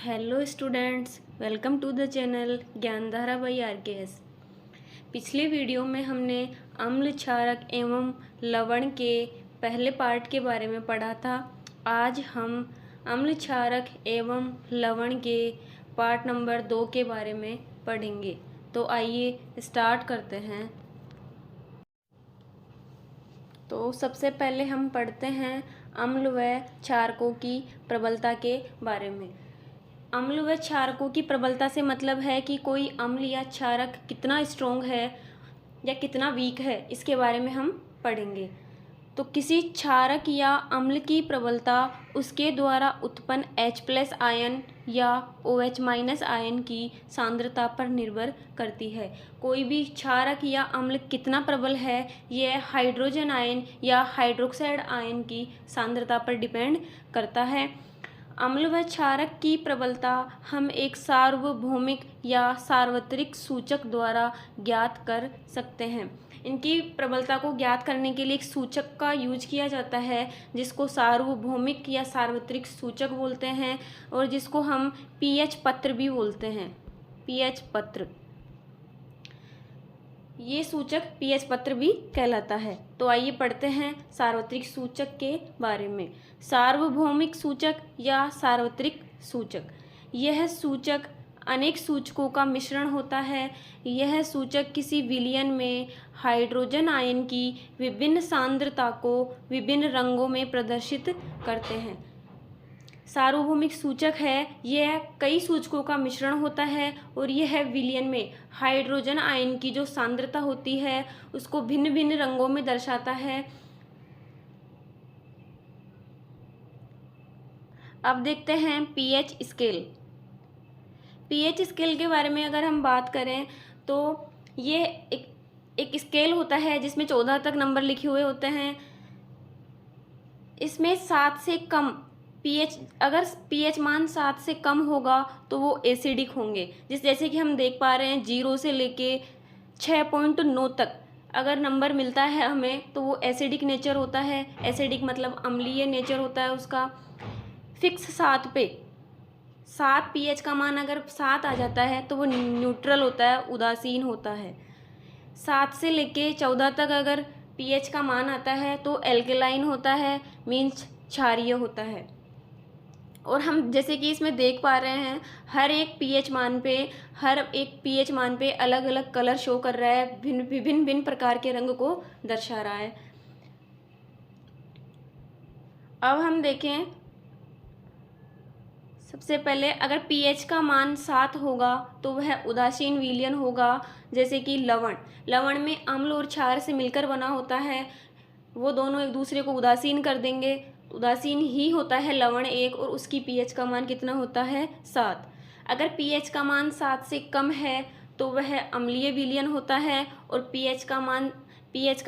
Hello students, welcome to the channel Gyandhara by RKS. पिछले video में हमने अम्ल क्षारक एवं लवण के पहले पार्ट के बारे में पढ़ा था। आज हम अम्ल क्षारक एवं लवण के पार्ट नंबर 2 के बारे में पढ़ेंगे। तो आइए स्टार्ट करते हैं। तो सबसे पहले हम पढ़ते हैं अम्ल व क्षारकों की प्रबलता के बारे में। अम्ल व क्षारकों की प्रबलता से मतलब है कि कोई अम्ल या क्षारक कितना स्ट्रोंग है या कितना वीक है, इसके बारे में हम पढ़ेंगे। तो किसी क्षारक या अम्ल की प्रबलता उसके द्वारा उत्पन्न H+ आयन या OH- आयन की सांद्रता पर निर्भर करती है। कोई भी क्षारक या अम्ल कितना प्रबल है, यह हाइड्रोजन आयन या हाइड्रोक्साइड आयन की सांद्रता पर डिपेंड करता है। अम्ल व क्षारक की प्रबलता हम एक सार्वभौमिक या सार्वत्रिक सूचक द्वारा ज्ञात कर सकते हैं। इनकी प्रबलता को ज्ञात करने के लिए एक सूचक का यूज किया जाता है, जिसको सार्वभौमिक या सार्वत्रिक सूचक बोलते हैं और जिसको हम पीएच पत्र भी बोलते हैं। पीएच पत्र, ये सूचक पीएच पत्र भी कहलाता है। तो आइए पढ़ते हैं सार्वत्रिक सूचक के बारे में। सार्वभौमिक सूचक या सार्वत्रिक सूचक, यह सूचक अनेक सूचकों का मिश्रण होता है। यह सूचक किसी विलयन में हाइड्रोजन आयन की विभिन्न सांद्रता को विभिन्न रंगों में प्रदर्शित करते हैं। सार्वभौमिक सूचक है, यह कई सूचकों का मिश्रण होता है और यह विलयन में हाइड्रोजन आयन की जो सांद्रता होती है उसको भिन्न भिन्न रंगों में दर्शाता है। अब देखते हैं पीएच स्केल। पीएच स्केल के बारे में अगर हम बात करें तो ये एक स्केल होता है जिसमें 14 तक नंबर लिखे हुए होते हैं। इसमें 7 से कम पीएच, अगर पीएच मान 7 से कम होगा तो वो एसिडिक होंगे। जैसे कि हम देख पा रहे हैं 0 से लेके 6.9 तक अगर नंबर मिलता है हमें तो वो एसिडिक नेचर होता है। एसिडिक मतलब अम्लीय नेचर होता है उसका। फिक्स 7 पे 7 पीएच का मान अगर 7 आ जाता है तो वो न्यूट्रल होता है, उदासीन होता है। 7 से लेके 14 तक अगर पीएच का मान आता है तो एल्केलाइन होता है, मीन्स क्षारीय होता है। और हम जैसे कि इसमें देख पा रहे हैं हर एक पीएच मान पे अलग अलग कलर शो कर रहा है, विभिन्न प्रकार के रंग को दर्शा रहा है। अब हम देखें, सबसे पहले अगर pH का मान 7 होगा तो वह उदासीन विलयन होगा। जैसे कि लवण में अम्ल और क्षार से मिलकर बना होता है, वो दोनों एक दूसरे को उदासीन कर देंगे, उदासीन ही होता है लवण एक, और उसकी pH का मान कितना होता है 7। अगर pH का मान 7 से कम है तो वह अम्लीय विलयन होता है, और pH का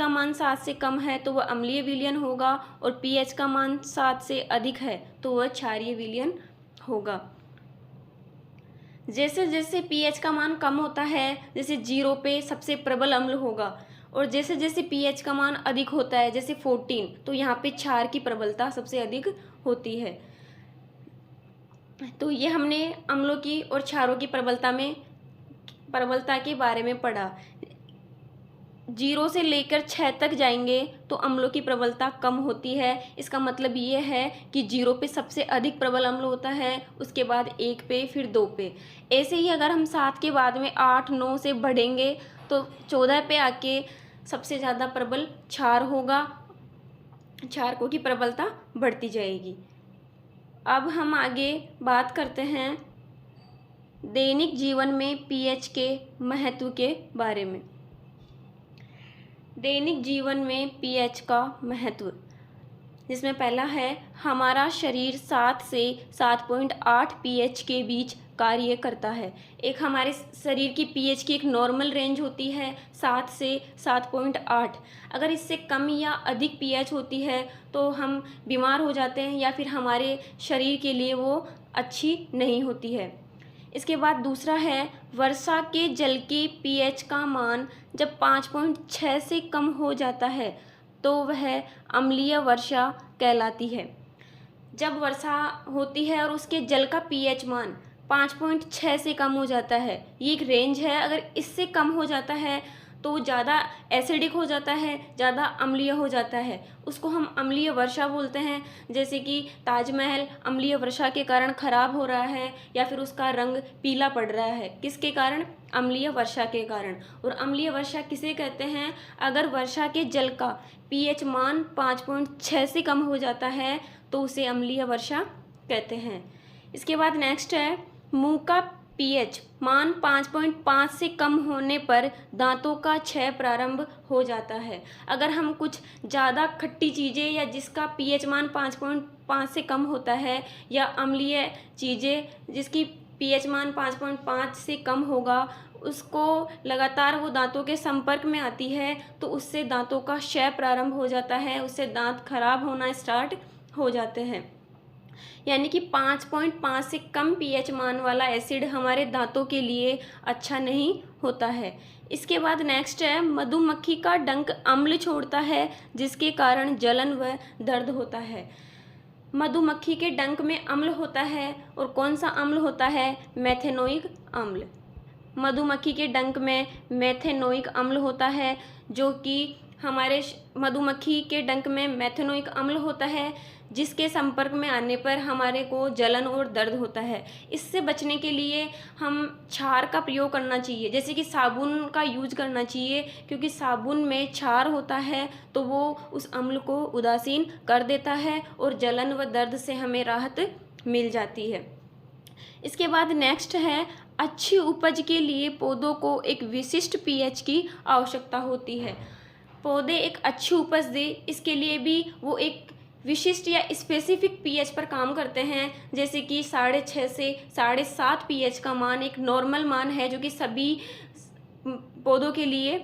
मान 7 से कम है तो वह अम्लीय विलयन होगा, और pH का मान 7 से अधिक है तो वह क्षारीय विलयन होगा। जैसे जैसे pH का मान कम होता है, जैसे 0 पे सबसे प्रबल अम्ल होगा, और जैसे जैसे pH का मान अधिक होता है जैसे 14, तो यहाँ पे क्षार की प्रबलता सबसे अधिक होती है। तो ये हमने अम्लों की और क्षारों की प्रबलता के बारे में पढ़ा। 0 से लेकर 6 तक जाएंगे तो अम्लों की प्रबलता कम होती है। इसका मतलब ये है कि 0 पे सबसे अधिक प्रबल अम्ल होता है, उसके बाद 1 पे, फिर 2 पे। ऐसे ही अगर हम 7 के बाद में 8, 9 से बढ़ेंगे तो 14 पे आके सबसे ज़्यादा प्रबल क्षार होगा, क्षारकों की प्रबलता बढ़ती जाएगी। अब हम आगे बात करते हैं दैनिक जीवन में पीएच के महत्व के बारे में। दैनिक जीवन में पीएच का महत्व, जिसमें पहला है हमारा शरीर 7 से 7.8 पीएच के बीच कार्य करता है। एक हमारे शरीर की पीएच की एक नॉर्मल रेंज होती है 7 से 7.8। अगर इससे कम या अधिक पीएच होती है तो हम बीमार हो जाते हैं या फिर हमारे शरीर के लिए वो अच्छी नहीं होती है। इसके बाद दूसरा है वर्षा के जल के पीएच का मान जब 5.6 से कम हो जाता है तो वह अम्लीय वर्षा कहलाती है। जब वर्षा होती है और उसके जल का पीएच मान 5.6 से कम हो जाता है, ये एक रेंज है, अगर इससे कम हो जाता है तो वो ज़्यादा एसिडिक हो जाता है, ज़्यादा अम्लीय हो जाता है, उसको हम अम्लीय वर्षा बोलते हैं। जैसे कि ताजमहल अम्लीय वर्षा के कारण ख़राब हो रहा है या फिर उसका रंग पीला पड़ रहा है, किसके कारण? अम्लीय वर्षा के कारण। और अम्लीय वर्षा किसे कहते हैं? अगर वर्षा के जल का पीएच मान 5.6 से कम हो जाता है तो उसे अम्लीय वर्षा कहते हैं। इसके बाद नेक्स्ट है, मुंह का पीएच मान 5.5 से कम होने पर दांतों का क्षय प्रारंभ हो जाता है। अगर हम कुछ ज़्यादा खट्टी चीज़ें या जिसका पीएच मान 5.5 से कम होता है या अम्लीय चीज़ें जिसकी पीएच मान 5.5 से कम होगा, उसको लगातार वो दांतों के संपर्क में आती है तो उससे दांतों का क्षय प्रारंभ हो जाता है, उससे दांत खराब होना स्टार्ट हो जाते हैं। यानी कि 5.5 से कम पीएच मान वाला एसिड हमारे दांतों के लिए अच्छा नहीं होता है। इसके बाद नेक्स्ट है, मधुमक्खी का डंक अम्ल छोड़ता है जिसके कारण जलन व दर्द होता है। मधुमक्खी के डंक में अम्ल होता है और कौन सा अम्ल होता है? मेथेनोइक अम्ल। मधुमक्खी के डंक में मेथेनोइक अम्ल होता है, जो कि हमारे मधुमक्खी के डंक में मेथेनोइक अम्ल होता है जिसके संपर्क में आने पर हमारे को जलन और दर्द होता है। इससे बचने के लिए हम क्षार का प्रयोग करना चाहिए, जैसे कि साबुन का यूज करना चाहिए, क्योंकि साबुन में क्षार होता है तो वो उस अम्ल को उदासीन कर देता है और जलन व दर्द से हमें राहत मिल जाती है। इसके बाद नेक्स्ट है, अच्छी उपज के लिए पौधों को एक विशिष्ट पीएच की आवश्यकता होती है। पौधे एक अच्छी उपज दे, इसके लिए भी वो एक विशिष्ट या स्पेसिफिक पीएच पर काम करते हैं, जैसे कि 6.5 से 7.5 पीएच का मान एक नॉर्मल मान है जो कि सभी पौधों के लिए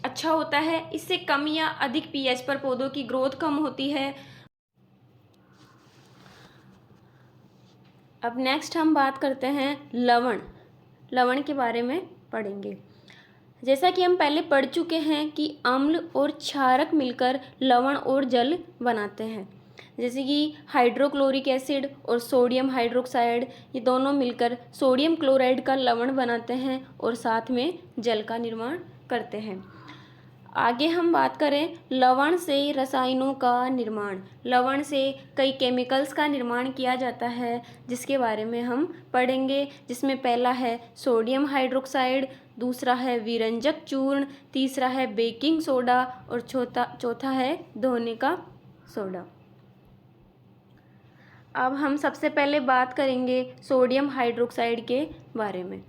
अच्छा होता है। इससे कम या अधिक पीएच पर पौधों की ग्रोथ कम होती है। अब नेक्स्ट हम बात करते हैं लवण के बारे में पढ़ेंगे। जैसा कि हम पहले पढ़ चुके हैं कि अम्ल और क्षारक मिलकर लवण और जल बनाते हैं, जैसे कि हाइड्रोक्लोरिक एसिड और सोडियम हाइड्रोक्साइड, ये दोनों मिलकर सोडियम क्लोराइड का लवण बनाते हैं और साथ में जल का निर्माण करते हैं। आगे हम बात करें लवण से रसायनों का निर्माण। लवण से कई केमिकल्स का निर्माण किया जाता है जिसके बारे में हम पढ़ेंगे, जिसमें पहला है सोडियम हाइड्रोक्साइड, दूसरा है विरंजक चूर्ण, तीसरा है बेकिंग सोडा और चौथा है धोने का सोडा। अब हम सबसे पहले बात करेंगे सोडियम हाइड्रोक्साइड के बारे में।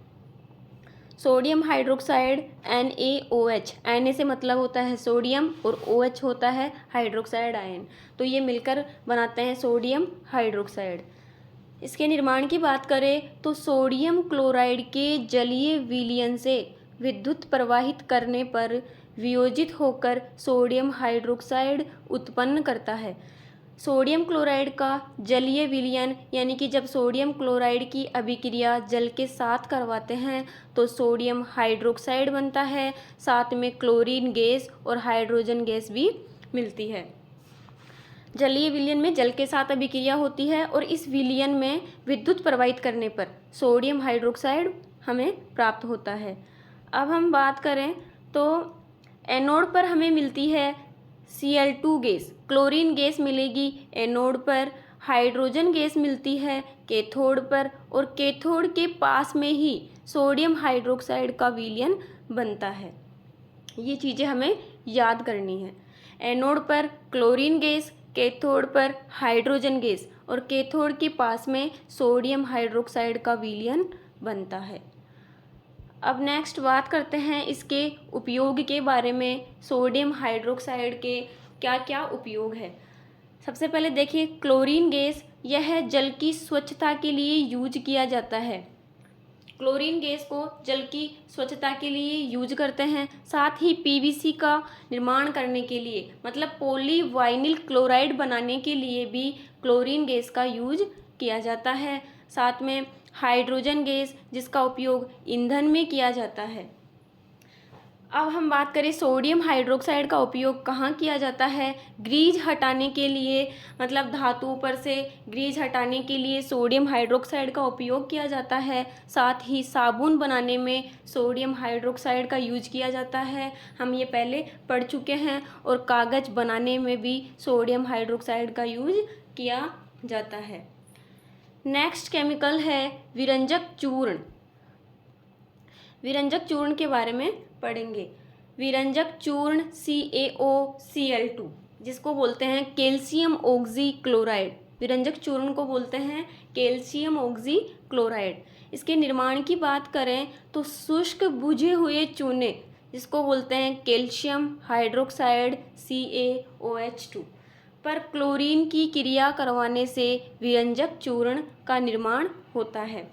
सोडियम हाइड्रोक्साइड NaOH, Na से मतलब होता है सोडियम और OH होता है हाइड्रोक्साइड आयन, तो ये मिलकर बनाते हैं सोडियम हाइड्रोक्साइड। इसके निर्माण की बात करें तो सोडियम क्लोराइड के जलीय विलयन से विद्युत प्रवाहित करने पर वियोजित होकर सोडियम हाइड्रोक्साइड उत्पन्न करता है। सोडियम क्लोराइड का जलीय विलयन यानी कि जब सोडियम क्लोराइड की अभिक्रिया जल के साथ करवाते हैं तो सोडियम हाइड्रोक्साइड बनता है, साथ में क्लोरीन गैस और हाइड्रोजन गैस भी मिलती है। जलीय विलयन में जल के साथ अभिक्रिया होती है और इस विलयन में विद्युत प्रवाहित करने पर सोडियम हाइड्रोक्साइड हमें प्राप्त होता है। अब हम बात करें तो एनोड पर हमें मिलती है Cl2 गैस, क्लोरीन गैस मिलेगी एनोड पर, हाइड्रोजन गैस मिलती है कैथोड पर और कैथोड के पास में ही सोडियम हाइड्रोक्साइड का विलयन बनता है। ये चीज़ें हमें याद करनी है। एनोड पर क्लोरीन गैस, कैथोड पर हाइड्रोजन गैस और कैथोड के पास में सोडियम हाइड्रोक्साइड का विलयन बनता है। अब नेक्स्ट बात करते हैं इसके उपयोग के बारे में। सोडियम हाइड्रोक्साइड के क्या क्या उपयोग है। सबसे पहले देखिए क्लोरीन गैस, यह जल की स्वच्छता के लिए यूज किया जाता है। क्लोरीन गैस को जल की स्वच्छता के लिए यूज करते हैं। साथ ही PVC का निर्माण करने के लिए मतलब पॉलीवाइनिल क्लोराइड बनाने के लिए भी क्लोरीन गैस का यूज किया जाता है। साथ में हाइड्रोजन गैस जिसका उपयोग ईंधन में किया जाता है। अब हम बात करें सोडियम हाइड्रोक्साइड का उपयोग कहाँ किया जाता है। ग्रीज हटाने के लिए, मतलब धातुओं पर से ग्रीज हटाने के लिए सोडियम हाइड्रोक्साइड का उपयोग किया जाता है। साथ ही साबुन बनाने में सोडियम हाइड्रोक्साइड का यूज किया जाता है, हम ये पहले पढ़ चुके हैं। और कागज़ बनाने में भी सोडियम हाइड्रोक्साइड का यूज किया जाता है। नेक्स्ट केमिकल है विरंजक चूर्ण। विरंजक चूर्ण के बारे में पढ़ेंगे। विरंजक चूर्ण CaOCl2, जिसको बोलते हैं कैल्शियम ऑक्सी क्लोराइड। विरंजक चूर्ण को बोलते हैं कैल्शियम ऑक्सी क्लोराइड। इसके निर्माण की बात करें तो शुष्क बुझे हुए चूने, जिसको बोलते हैं कैल्शियम हाइड्रोक्साइड CaOH2 पर क्लोरीन की क्रिया करवाने से विरंजक चूर्ण का निर्माण होता है।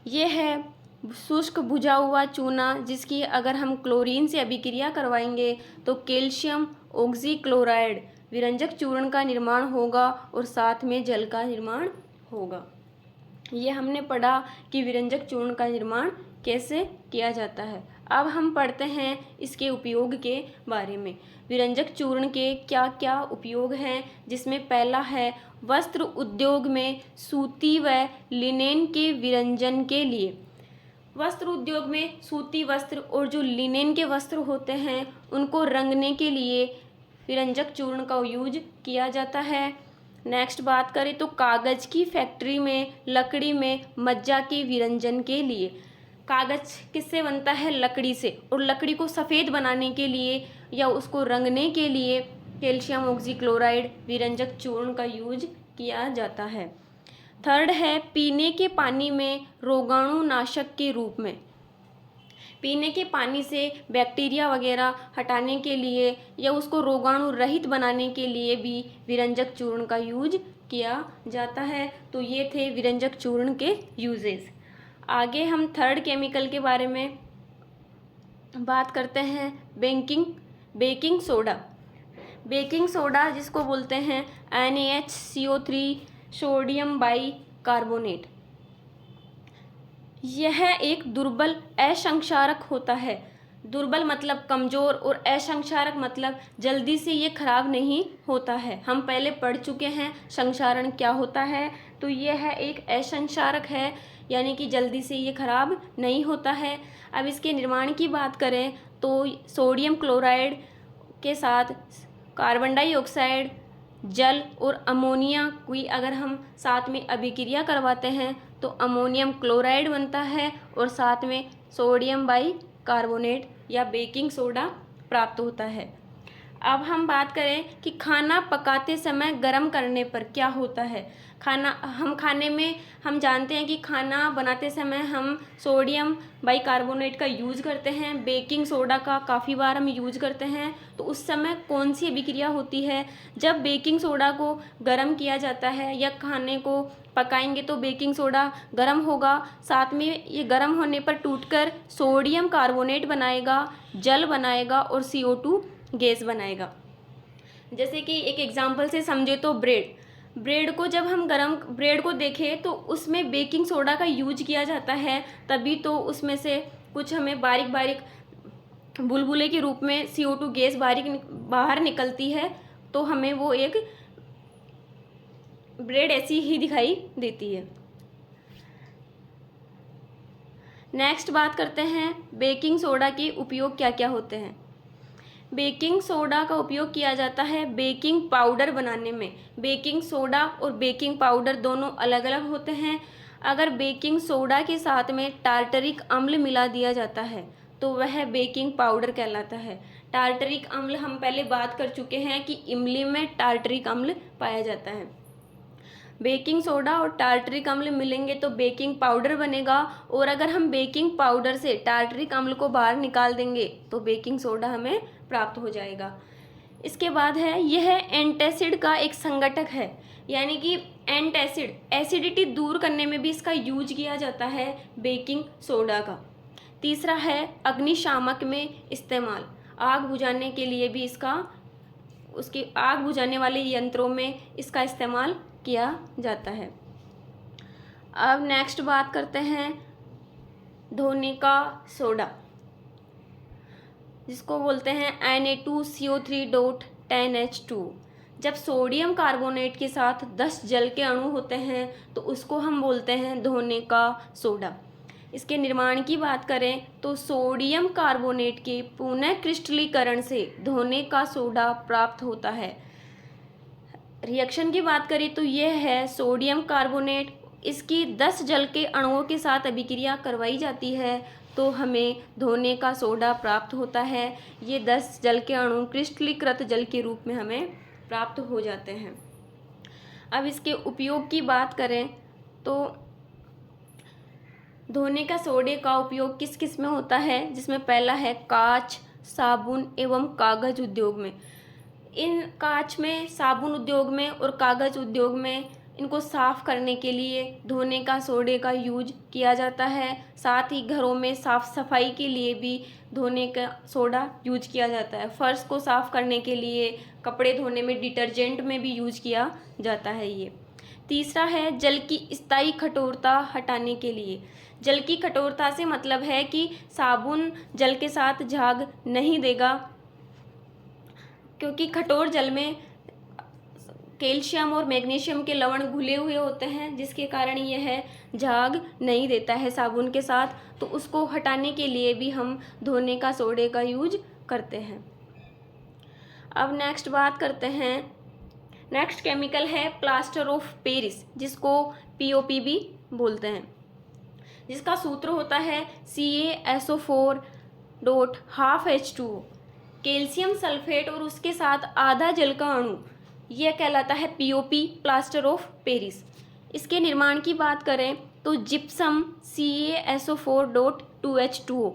यह है शुष्क बुझा हुआ चूना, जिसकी अगर हम क्लोरीन से अभिक्रिया करवाएंगे तो कैल्शियम ऑक्सी क्लोराइड विरंजक चूर्ण का निर्माण होगा और साथ में जल का निर्माण होगा। ये हमने पढ़ा कि विरंजक चूर्ण का निर्माण कैसे किया जाता है। अब हम पढ़ते हैं इसके उपयोग के बारे में। विरंजक चूर्ण के क्या क्या उपयोग हैं, जिसमें पहला है वस्त्र उद्योग में सूती व लिनेन के विरंजन के लिए। वस्त्र उद्योग में सूती वस्त्र और जो लिनेन के वस्त्र होते हैं उनको रंगने के लिए विरंजक चूर्ण का यूज किया जाता है। नेक्स्ट बात करें तो कागज़ की फैक्ट्री में लकड़ी में मज्जा के विरंजन के लिए। कागज़ किससे बनता है? लकड़ी से। और लकड़ी को सफ़ेद बनाने के लिए या उसको रंगने के लिए कैल्शियम ऑक्सी क्लोराइड विरंजक चूर्ण का यूज किया जाता है। थर्ड है पीने के पानी में रोगाणुनाशक के रूप में। पीने के पानी से बैक्टीरिया वगैरह हटाने के लिए या उसको रोगाणु रहित बनाने के लिए भी विरंजक चूर्ण का यूज किया जाता है। तो ये थे विरंजक चूर्ण के यूजेस। आगे हम थर्ड केमिकल के बारे में बात करते हैं, बेकिंग सोडा। बेकिंग सोडा जिसको बोलते हैं NaHCO3 सोडियम बाइकार्बोनेट। यह एक दुर्बल असंक्षारक होता है। दुर्बल मतलब कमज़ोर और असंक्षारक मतलब जल्दी से ये खराब नहीं होता है। हम पहले पढ़ चुके हैं संक्षारण क्या होता है। तो यह एक असंक्षारक है, यानी कि जल्दी से ये खराब नहीं होता है। अब इसके निर्माण की बात करें तो सोडियम क्लोराइड के साथ कार्बन डाइऑक्साइड, जल और अमोनिया की अगर हम साथ में अभिक्रिया करवाते हैं तो अमोनियम क्लोराइड बनता है और साथ में सोडियम बाइकार्बोनेट या बेकिंग सोडा प्राप्त होता है। अब हम बात करें कि खाना पकाते समय गर्म करने पर क्या होता है। खाने में हम जानते हैं कि खाना बनाते समय हम सोडियम बाइकार्बोनेट का यूज करते हैं, बेकिंग सोडा का काफ़ी बार हम यूज करते हैं। तो उस समय कौन सी अभिक्रिया होती है? जब बेकिंग सोडा को गर्म किया जाता है या खाने को पकाएंगे तो बेकिंग सोडा गर्म होगा, साथ में ये गर्म होने पर टूटकर सोडियम कार्बोनेट बनाएगा, जल बनाएगा और CO2 गैस बनाएगा। जैसे कि एक एग्जांपल से समझे तो ब्रेड को जब हम गरम ब्रेड को देखें तो उसमें बेकिंग सोडा का यूज किया जाता है, तभी तो उसमें से कुछ हमें बारीक बारीक बुलबुले के रूप में CO2 गैस बाहर निकलती है। तो हमें वो एक ब्रेड ऐसी ही दिखाई देती है। नेक्स्ट बात करते हैं बेकिंग सोडा के उपयोग क्या क्या होते हैं। बेकिंग सोडा का उपयोग किया जाता है बेकिंग पाउडर बनाने में। बेकिंग सोडा और बेकिंग पाउडर दोनों अलग अलग होते हैं। अगर बेकिंग सोडा के साथ में टार्टरिक अम्ल मिला दिया जाता है तो वह बेकिंग पाउडर कहलाता है। टार्टरिक अम्ल हम पहले बात कर चुके हैं कि इमली में टार्टरिक अम्ल पाया जाता है। बेकिंग सोडा और टार्टरिक अम्ल मिलेंगे तो बेकिंग पाउडर बनेगा, और अगर हम बेकिंग पाउडर से टार्टरिक अम्ल को बाहर निकाल देंगे तो बेकिंग सोडा हमें प्राप्त हो जाएगा। इसके बाद है यह एंटासिड का एक संघटक है, यानी कि एंटासिड एसिडिटी दूर करने में भी इसका यूज किया जाता है बेकिंग सोडा का। तीसरा है अग्निशामक में इस्तेमाल, आग बुझाने के लिए भी उसकी आग बुझाने वाले यंत्रों में इसका इस्तेमाल किया जाता है। अब नेक्स्ट बात करते हैं धोने का सोडा। जिसको बोलते हैं Na2CO3.10H2। जब सोडियम कार्बोनेट के साथ 10 जल के अणु होते हैं तो उसको हम बोलते हैं धोने का सोडा। इसके निर्माण की बात करें तो सोडियम कार्बोनेट के पुनः क्रिस्टलीकरण से धोने का सोडा प्राप्त होता है। रिएक्शन की बात करें तो यह है सोडियम कार्बोनेट, इसकी 10 जल के अणुओं के साथ अभिक्रिया करवाई जाती है तो हमें धोने का सोडा प्राप्त होता है। ये 10 जल के अणु क्रिस्टलीकृत जल के रूप में हमें प्राप्त हो जाते हैं। अब इसके उपयोग की बात करें तो धोने का सोडे का उपयोग किस किस में होता है, जिसमें पहला है कांच, साबुन एवं कागज उद्योग में। इन कांच में, साबुन उद्योग में और कागज उद्योग में इनको साफ करने के लिए धोने का सोडे का यूज किया जाता है। साथ ही घरों में साफ सफाई के लिए भी धोने का सोडा यूज किया जाता है। फर्श को साफ करने के लिए, कपड़े धोने में डिटर्जेंट में भी यूज किया जाता है ये। तीसरा है जल की स्थायी कठोरता हटाने के लिए। जल की कठोरता से मतलब है कि साबुन जल के साथ झाग नहीं देगा, क्योंकि कठोर जल में कैल्शियम और मैग्नीशियम के लवण घुले हुए होते हैं, जिसके कारण यह झाग नहीं देता है साबुन के साथ। तो उसको हटाने के लिए भी हम धोने का सोडे का यूज करते हैं। अब नेक्स्ट बात करते हैं, नेक्स्ट केमिकल है प्लास्टर ऑफ पेरिस, जिसको POP भी बोलते हैं, जिसका सूत्र होता है CaSO4.12H2O। कैल्शियम सल्फेट और उसके साथ आधा जल का अणु, यह कहलाता है POP, प्लास्टर ऑफ पेरिस। इसके निर्माण की बात करें तो जिप्सम CaSO4.2H2O।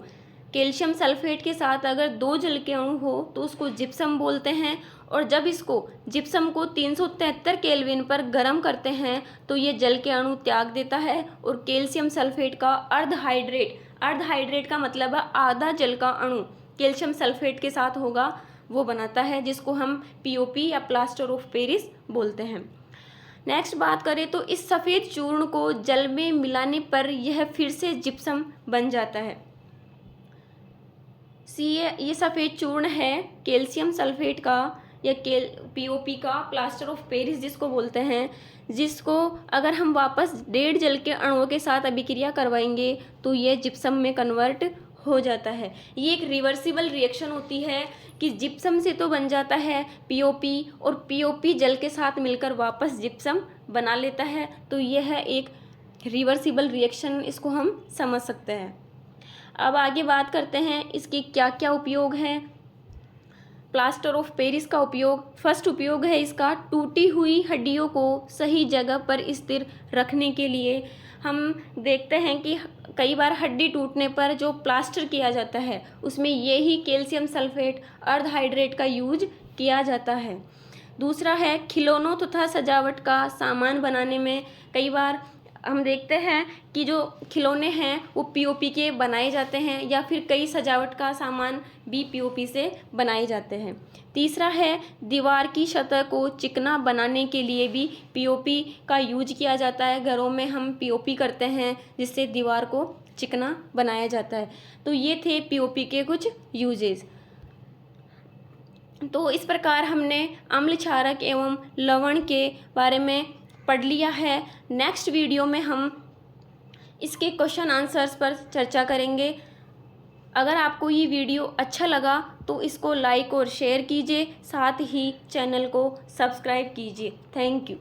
कैल्शियम सल्फेट के साथ अगर 2 जल के अणु हो तो उसको जिप्सम बोलते हैं, और जब इसको जिप्सम को 373 केल्विन पर गर्म करते हैं तो ये जल के अणु त्याग देता है और कैल्शियम सल्फेट का अर्धहाइड्रेट का मतलब है आधा जल का अणु कैल्शियम सल्फेट के साथ होगा, वो बनाता है, जिसको हम POP या प्लास्टर ऑफ पेरिस बोलते हैं। नेक्स्ट बात करें तो इस सफ़ेद चूर्ण को जल में मिलाने पर यह फिर से जिप्सम बन जाता है। ये सफ़ेद चूर्ण है कैल्शियम सल्फेट का या POP का, प्लास्टर ऑफ पेरिस जिसको बोलते हैं, जिसको अगर हम वापस 1.5 जल के अणुओं के साथ अभिक्रिया करवाएंगे तो ये जिप्सम में कन्वर्ट हो जाता है। ये एक रिवर्सिबल रिएक्शन होती है कि जिप्सम से तो बन जाता है POP, और POP जल के साथ मिलकर वापस जिप्सम बना लेता है। तो यह है एक रिवर्सिबल रिएक्शन, इसको हम समझ सकते हैं। अब आगे बात करते हैं इसके क्या क्या उपयोग हैं। प्लास्टर ऑफ पेरिस का उपयोग, फर्स्ट उपयोग है इसका टूटी हुई हड्डियों को सही जगह पर स्थिर रखने के लिए। हम देखते हैं कि कई बार हड्डी टूटने पर जो प्लास्टर किया जाता है उसमें यही कैल्शियम सल्फेट अर्धहाइड्रेट का यूज किया जाता है। दूसरा है खिलौनों तथा सजावट का सामान बनाने में। कई बार हम देखते हैं कि जो खिलौने हैं वो POP के बनाए जाते हैं, या फिर कई सजावट का सामान भी POP से बनाए जाते हैं। तीसरा है दीवार की सतह को चिकना बनाने के लिए भी POP का यूज किया जाता है। घरों में हम POP करते हैं जिससे दीवार को चिकना बनाया जाता है। तो ये थे POP के कुछ यूजेस। तो इस प्रकार हमने अम्ल क्षारक एवं लवण के बारे में पढ़ लिया है। नेक्स्ट वीडियो में हम इसके क्वेश्चन आंसर्स पर चर्चा करेंगे। अगर आपको ये वीडियो अच्छा लगा तो इसको लाइक और शेयर कीजिए, साथ ही चैनल को सब्सक्राइब कीजिए। Thank you.